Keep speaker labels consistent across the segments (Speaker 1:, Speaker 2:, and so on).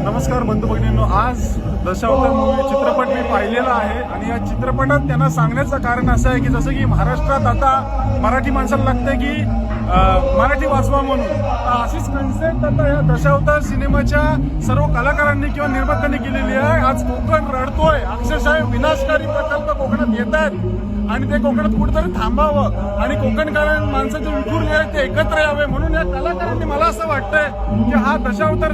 Speaker 1: नमस्कार बंधू भगिनींनो, आज दशावतार मूवी चित्रपट मी पाहिलेला आहे आणि या चित्रपटात त्यांना सांगण्याचं कारण असं आहे की जसं की महाराष्ट्रात आता मराठी माणसाला लागतंय की मराठी वाचवा म्हणून, अशीच कन्सेप्ट आता या दशावतार सिनेमाच्या सर्व कलाकारांनी किंवा निर्मात्यांनी केलेली आहे। आज कोकण रडतोय, अक्षरशः विनाशकारी प्रकल्प कोकणात येत आहेत आणि ते कोकणात कुठेतरी थांबावं आणि कोकणकार माणसाचे विखुरले आहेत ते एकत्र यावे म्हणून या कलाकारांनी, मला असं वाटतंय की हा दशावतार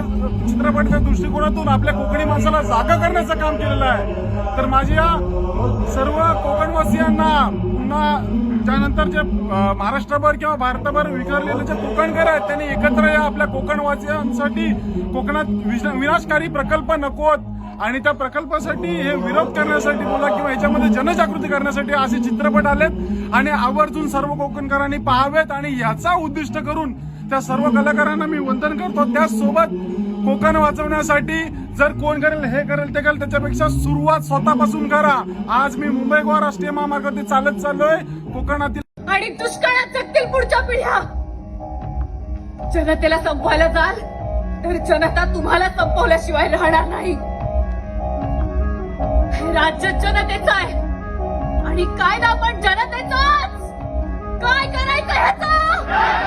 Speaker 1: चित्रपटाच्या दृष्टिकोनातून आपल्या कोकणी माणसाला जागा करण्याचं काम केलेलं आहे। तर माझी या सर्व कोकणवासियांना पुन्हा त्यानंतर जे महाराष्ट्रभर किंवा भारताभर विखरलेले जे कोकणकर आहेत त्यांनी एकत्र या आपल्या कोकणवासियांसाठी कोकणात विनाशकारी प्रकल्प नकोत आणि त्या प्रकल्पासाठी हे विरोध करण्यासाठी बोला किंवा याच्यामध्ये जनजागृती करण्यासाठी असे चित्रपट आलेत आणि आवर्जून सर्व कोकणकरांनी पाहावेत आणि याचा उद्दिष्ट करून त्या सर्व कलाकारांना मी वंदन करतो। त्याचसोबत कोकण वाचवण्यासाठी जर कोण करेल हे करेल ते करेल त्याच्यापेक्षा सुरुवात स्वतःपासून करा। आज मी मुंबई गोवा राष्ट्रीय महामार्गावरती चालत चाललोय कोकणातील
Speaker 2: आणि दुष्काळात जगतील पुढच्या पिढ्या। जनतेला संपवायला जाल तर जनता तुम्हाला संपवल्याशिवाय राहणार नाही। हे राज्य जनतेचं आहे आणि कायदा पण जनतेचाच। काय करायचं ह्याचं